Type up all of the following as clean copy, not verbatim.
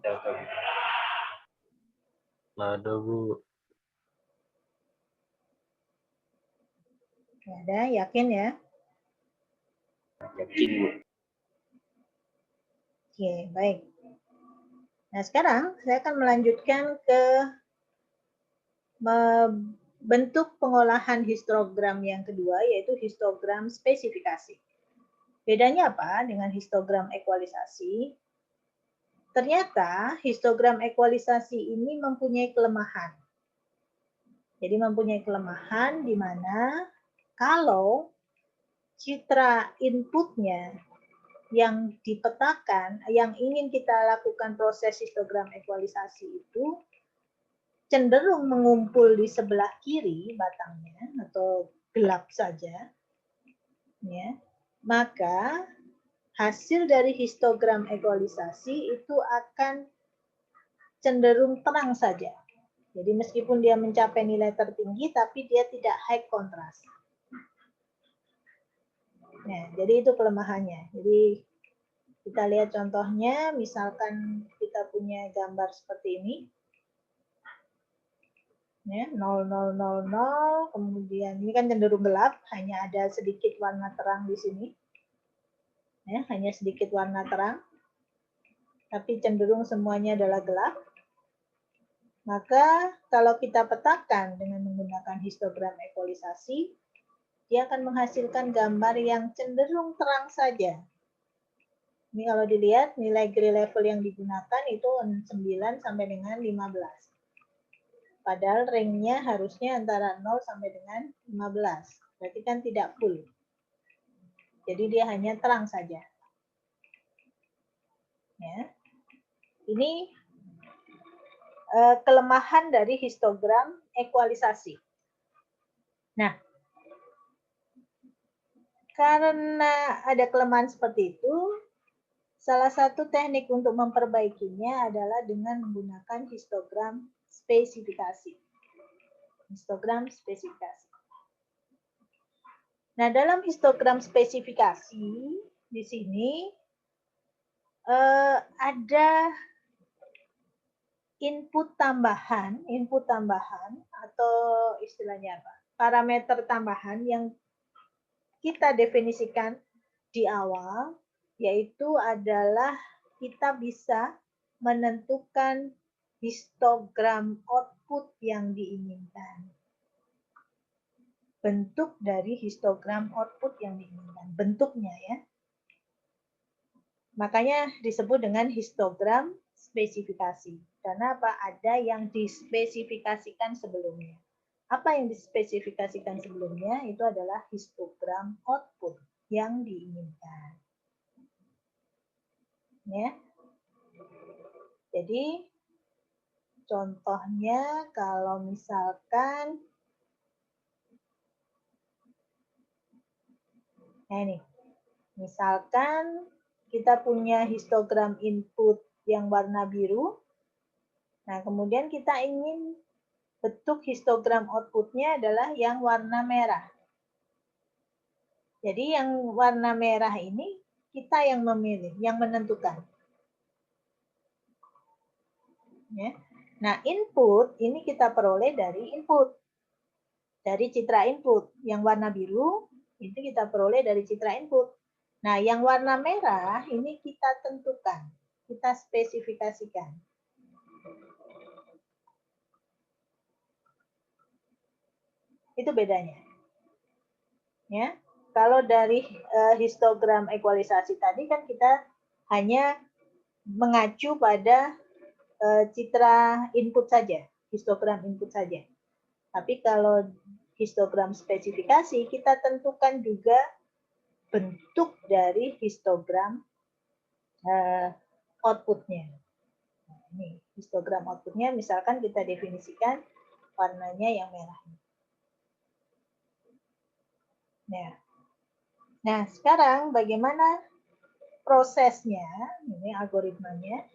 Ada, Bu. Ada, yakin ya? Yakin, Bu. Oke, baik. Nah, sekarang saya akan melanjutkan ke bentuk pengolahan histogram yang kedua, yaitu histogram spesifikasi. Bedanya apa dengan histogram ekualisasi? Ternyata histogram ekualisasi ini mempunyai kelemahan. Jadi mempunyai kelemahan di mana kalau citra inputnya yang dipetakan, yang ingin kita lakukan proses histogram ekualisasi itu cenderung mengumpul di sebelah kiri batangnya atau gelap saja, ya, maka hasil dari histogram ekualisasi itu akan cenderung terang saja. Jadi meskipun dia mencapai nilai tertinggi, tapi dia tidak high contrast. Nah, jadi itu kelemahannya. Jadi kita lihat contohnya, misalkan kita punya gambar seperti ini. Ya, 0, 0, 0, 0, kemudian ini kan cenderung gelap, hanya ada sedikit warna terang di sini. Ya, hanya sedikit warna terang, tapi cenderung semuanya adalah gelap. Maka kalau kita petakan dengan menggunakan histogram ekualisasi, dia akan menghasilkan gambar yang cenderung terang saja. Ini kalau dilihat nilai gray level yang digunakan itu 9 sampai dengan 15. Padahal ringnya harusnya antara 0 sampai dengan 15. Berarti kan tidak full. Jadi dia hanya terang saja. Ya. Ini kelemahan dari histogram ekualisasi. Nah, karena ada kelemahan seperti itu, salah satu teknik untuk memperbaikinya adalah dengan menggunakan histogram spesifikasi. Histogram spesifikasi. Nah, dalam histogram spesifikasi di sini ada input tambahan atau istilahnya apa? Parameter tambahan yang kita definisikan di awal, yaitu adalah kita bisa menentukan histogram output yang diinginkan. Bentuk dari histogram output yang diinginkan, bentuknya ya. Makanya disebut dengan histogram spesifikasi. Karena apa? Ada yang dispesifikasikan sebelumnya. Apa yang dispesifikasikan sebelumnya itu adalah histogram output yang diinginkan. Ya. Jadi contohnya kalau misalkan ini, misalkan kita punya histogram input yang warna biru. Nah, kemudian kita ingin bentuk histogram outputnya adalah yang warna merah. Jadi yang warna merah ini kita yang memilih, yang menentukan. Ya. Nah, input ini kita peroleh dari input. Dari citra input. Yang warna biru itu kita peroleh dari citra input. Nah, yang warna merah ini kita tentukan, kita spesifikasikan. Itu bedanya. Ya. Kalau dari histogram ekualisasi tadi kan kita hanya mengacu pada citra input saja, histogram input saja. Tapi kalau histogram spesifikasi, kita tentukan juga bentuk dari histogram outputnya. Nah, ini histogram outputnya, misalkan kita definisikan warnanya yang merah. Nah, sekarang bagaimana prosesnya, ini algoritmanya.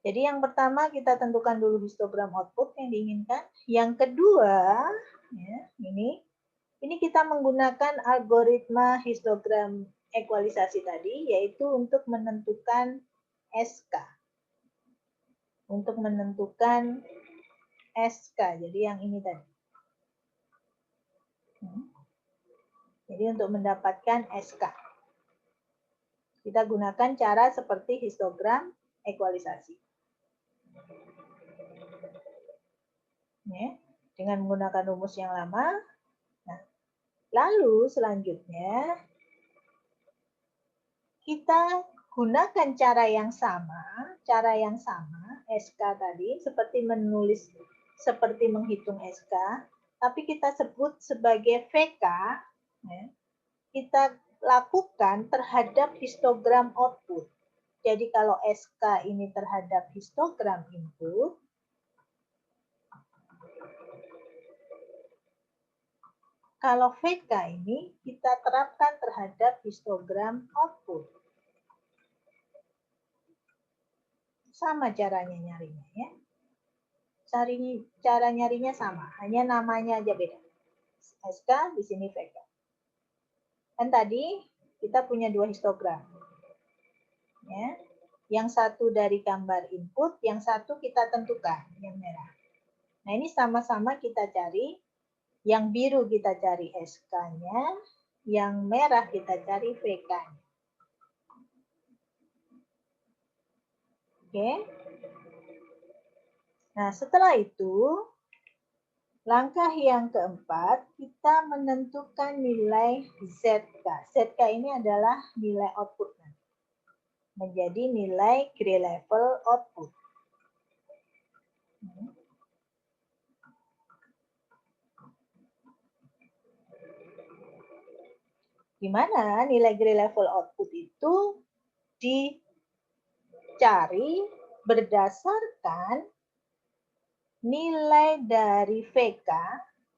Jadi yang pertama kita tentukan dulu histogram output yang diinginkan. Yang kedua, ya, ini kita menggunakan algoritma histogram ekualisasi tadi, yaitu untuk menentukan SK. untuk menentukan SK. Jadi yang ini tadi. Jadi untuk mendapatkan SK. Kita gunakan cara seperti histogram ekualisasi. Ya, dengan menggunakan rumus yang lama. Nah, lalu selanjutnya kita gunakan cara yang sama SK tadi seperti seperti menghitung SK, tapi kita sebut sebagai VK. Ya, kita lakukan terhadap histogram output. Jadi kalau SK ini terhadap histogram input, kalau VK ini kita terapkan terhadap histogram output. Sama caranya nyarinya ya. Cara nyarinya sama, hanya namanya aja beda. SK di sini VK. Kan tadi kita punya dua histogram. Ya. Yang satu dari gambar input, yang satu kita tentukan, yang merah. Nah, ini sama-sama kita cari. Yang biru kita cari SK-nya, yang merah kita cari VK-nya. Oke. Nah, setelah itu, langkah yang keempat, kita menentukan nilai ZK. ZK ini adalah nilai output. Menjadi nilai gray level output. Di mana nilai gray level output itu dicari berdasarkan nilai dari VK,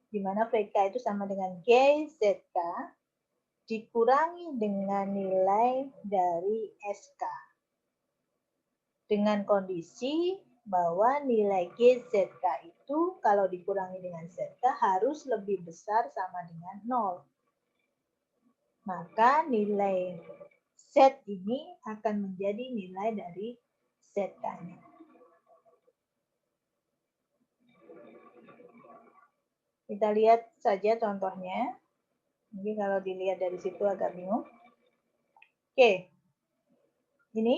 di mana VK itu sama dengan GZK, dikurangi dengan nilai dari SK. Dengan kondisi bahwa nilai GZK itu kalau dikurangi dengan ZK harus lebih besar sama dengan 0. Maka nilai Z ini akan menjadi nilai dari ZK-nya. Kita lihat saja contohnya. Mungkin kalau dilihat dari situ agak bingung. Oke. Ini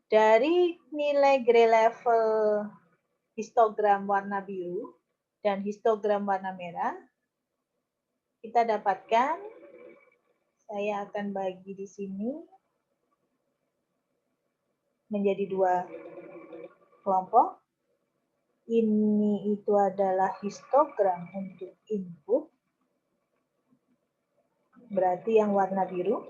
dari nilai gray level histogram warna biru dan histogram warna merah, kita dapatkan, saya akan bagi di sini menjadi dua kelompok. Ini itu adalah histogram untuk input, berarti yang warna biru.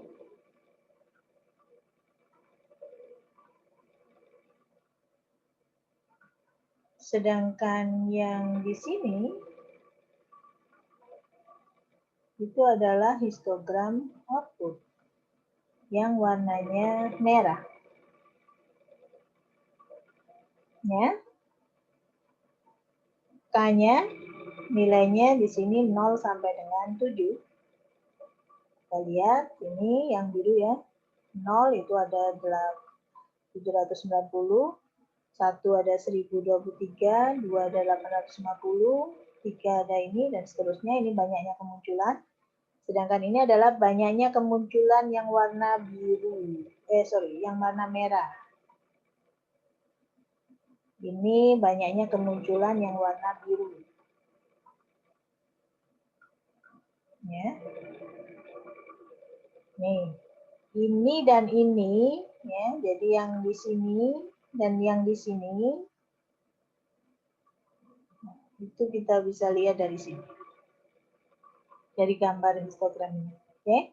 Sedangkan yang di sini itu adalah histogram output yang warnanya merah. Ya. K-nya nilainya di sini 0 sampai dengan 7. Kita lihat ini yang biru ya. 0 itu ada 790, 1 ada 1023, 2 ada 850, 3 ada ini, dan seterusnya. Ini banyaknya kemunculan. Sedangkan ini adalah banyaknya kemunculan yang warna biru. Yang warna merah. Ini banyaknya kemunculan yang warna biru. Ya. Nih, ini dan ini, ya. Jadi yang di sini dan yang di sini itu kita bisa lihat dari sini, dari gambar histogram ini. Oke.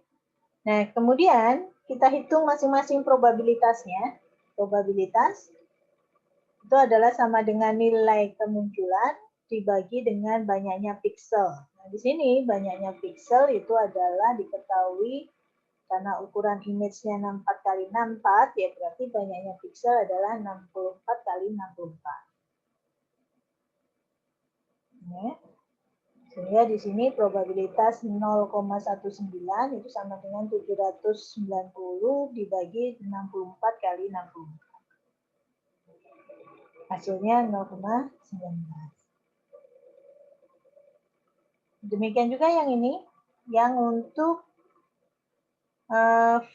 Nah, kemudian kita hitung masing-masing probabilitasnya. Probabilitas itu adalah sama dengan nilai kemunculan dibagi dengan banyaknya pixel. Nah, di sini banyaknya pixel itu adalah diketahui karena ukuran image-nya 64x64, ya berarti banyaknya pixel adalah 64x64. Ya. Sehingga di sini probabilitas 0,19 itu sama dengan 790 dibagi 64x64. Hasilnya 0,19. Demikian juga yang ini, yang untuk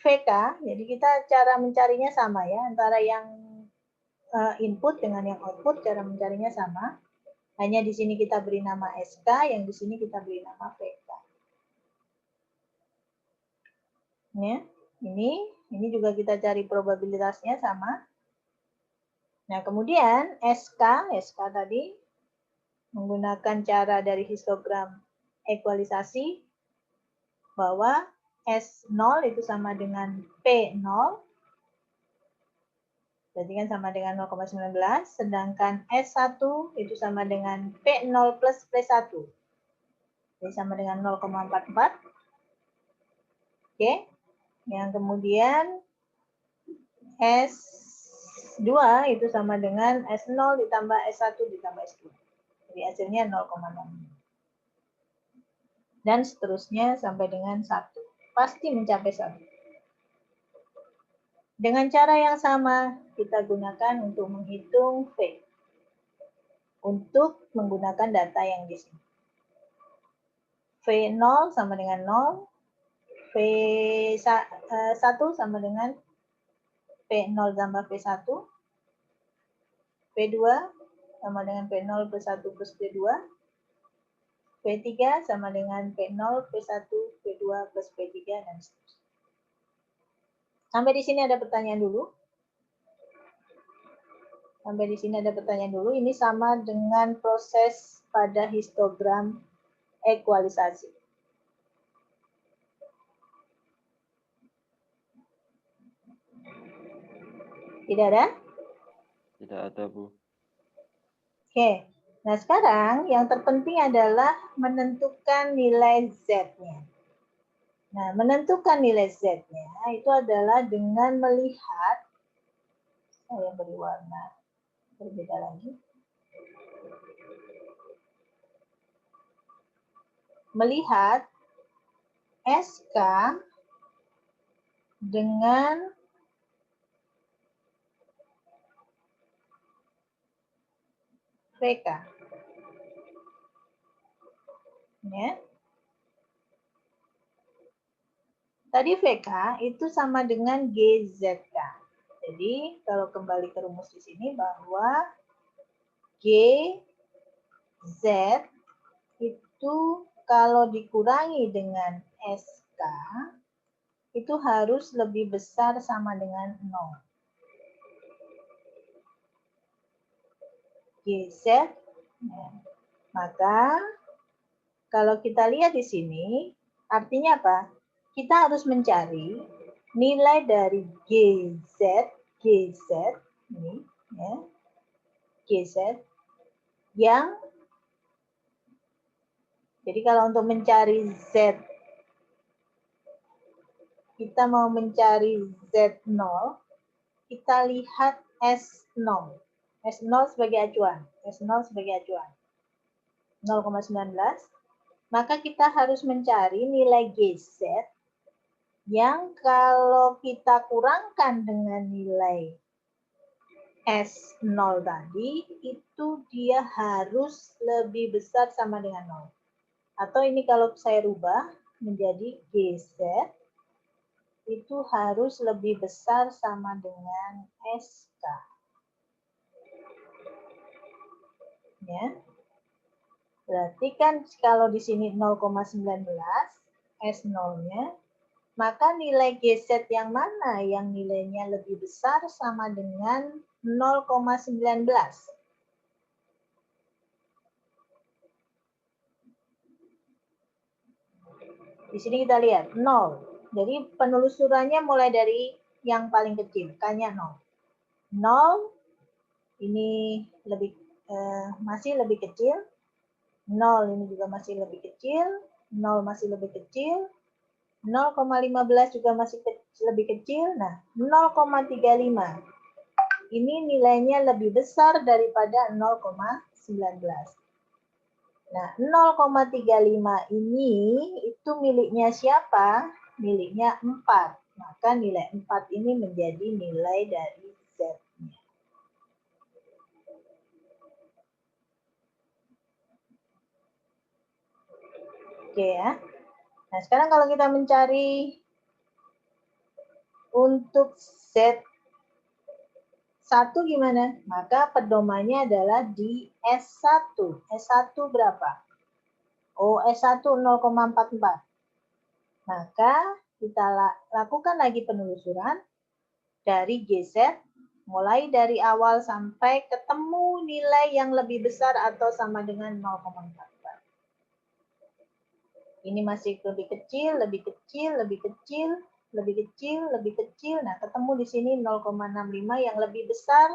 VK, jadi kita cara mencarinya sama ya, antara yang input dengan yang output, cara mencarinya sama. Hanya di sini kita beri nama SK, yang di sini kita beri nama VK. Ya, ini juga kita cari probabilitasnya sama. Nah, kemudian SK tadi menggunakan cara dari histogram ekualisasi bahwa S0 itu sama dengan P0, berarti kan sama dengan 0,19, sedangkan S1 itu sama dengan P0 plus P1, jadi sama dengan 0,44. Oke, yang kemudian S2 itu sama dengan S0 ditambah S1 ditambah S2, jadi hasilnya 0,6. Dan seterusnya sampai dengan 1. Pasti mencapai 1. Dengan cara yang sama, kita gunakan untuk menghitung V. Untuk menggunakan data yang di sini. V0 sama dengan 0. V1 sama dengan P0 tambah P1. P2 sama dengan P0 plus 1 plus P2. P3 sama dengan P0, P1, P2 plus P3, dan seterusnya. Sampai di sini ada pertanyaan dulu. Sampai di sini ada pertanyaan dulu. Ini sama dengan proses pada histogram ekualisasi. Tidak ada? Tidak ada, Bu. Oke. Nah, sekarang yang terpenting adalah menentukan nilai Z-nya. Nah, menentukan nilai Z-nya itu adalah dengan melihat, saya beri warna berbeda lagi. Melihat SK dengan VK. Ya. Tadi VK itu sama dengan GZK. Jadi kalau kembali ke rumus di sini bahwa GZ itu kalau dikurangi dengan SK itu harus lebih besar sama dengan 0. GZ. Nah, maka kalau kita lihat di sini artinya apa? Kita harus mencari nilai dari GZ ini ya, GZ yang, jadi kalau untuk mencari Z, kita mau mencari Z0, kita lihat S0. S0 sebagai acuan. S0 sebagai acuan. 0,19. Maka kita harus mencari nilai GZ yang kalau kita kurangkan dengan nilai S0 tadi, itu dia harus lebih besar sama dengan 0. Atau ini kalau saya rubah menjadi GZ, itu harus lebih besar sama dengan SK. Ya. Berarti kan kalau di sini 0,19 S0-nya, maka nilai GZ yang mana yang nilainya lebih besar sama dengan 0,19? Di sini kita lihat 0. Jadi penelusurannya mulai dari yang paling kecil, K-nya 0. 0 ini masih lebih kecil. 0 ini juga masih lebih kecil. 0 masih lebih kecil. 0,15 juga masih lebih kecil. Nah, 0,35. Ini nilainya lebih besar daripada 0,19. Nah, 0,35 ini itu miliknya siapa? Miliknya 4. Maka nilai 4 ini menjadi nilai dari Z-nya. Oke ya. Nah, sekarang kalau kita mencari untuk Z1 gimana? Maka pedomannya adalah di S1. S1 berapa? Oh, S1 0,44. Maka kita lakukan lagi penelusuran dari GZ, mulai dari awal sampai ketemu nilai yang lebih besar atau sama dengan 0,44. Ini masih lebih kecil, lebih kecil, lebih kecil, lebih kecil, lebih kecil. Nah, ketemu di sini 0,65 yang lebih besar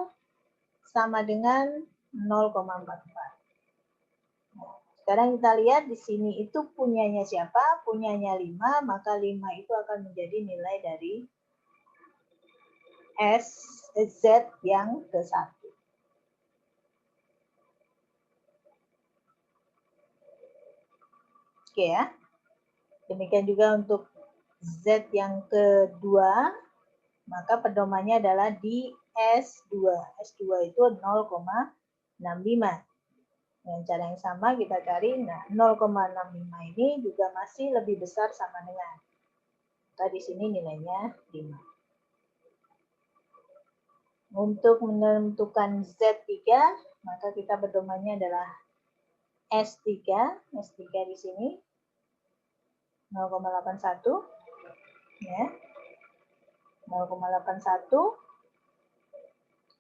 sama dengan 0,44. Nah, sekarang kita lihat di sini itu punyanya siapa? Punyanya 5, maka 5 itu akan menjadi nilai dari Z yang ke-1. Oke ya. Demikian juga untuk Z yang kedua, maka pedomannya adalah di S2. S2 itu 0,65. Dengan cara yang sama kita cari, nah 0,65 ini juga masih lebih besar sama dengan. Maka di sini nilainya 5. Untuk menentukan Z3, maka kita pedomannya adalah S3. S3 di sini 0,81 ya. 0,81.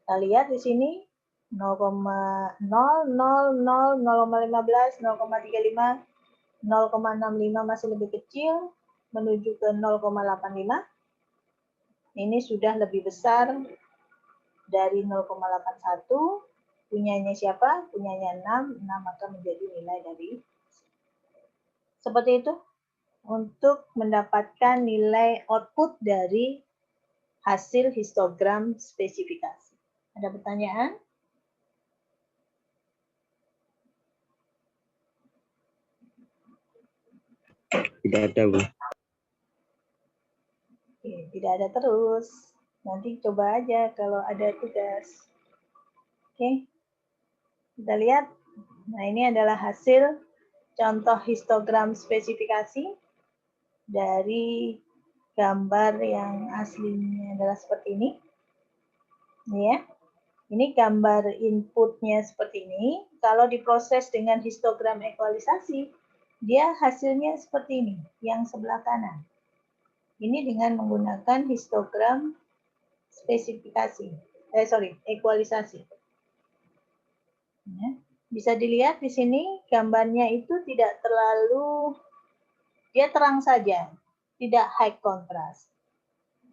Kita lihat di sini 0,000, 0,15, 0,35, 0,65 masih lebih kecil menuju ke 0,85. Ini sudah lebih besar dari 0,81. Punyanya siapa? Punyanya 6. 6 maka menjadi nilai dari. Seperti itu untuk mendapatkan nilai output dari hasil histogram spesifikasi. Ada pertanyaan? Tidak ada, Bu. Oke, tidak ada terus. Nanti coba aja kalau ada tugas. Oke, kita lihat. Nah, ini adalah hasil contoh histogram spesifikasi dari gambar yang aslinya adalah seperti ini. Ini ya. Ini gambar inputnya seperti ini. Kalau diproses dengan histogram ekualisasi, dia hasilnya seperti ini, yang sebelah kanan. Ini dengan menggunakan histogram spesifikasi. Ekualisasi. Ya. Bisa dilihat di sini gambarnya itu tidak terlalu, dia terang saja, tidak high contrast.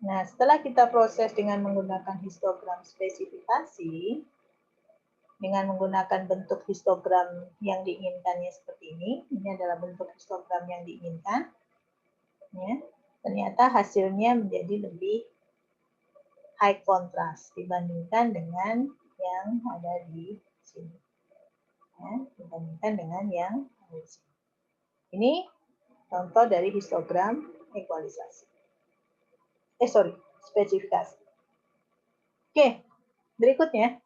Nah, setelah kita proses dengan menggunakan histogram spesifikasi, dengan menggunakan bentuk histogram yang diinginkannya seperti ini adalah bentuk histogram yang diinginkan, ya, ternyata hasilnya menjadi lebih high contrast dibandingkan dengan yang ada di sini. Ya, dibandingkan dengan yang ada di sini. Ini contoh dari histogram ekualisasi. Spesifikasi. Oke, berikutnya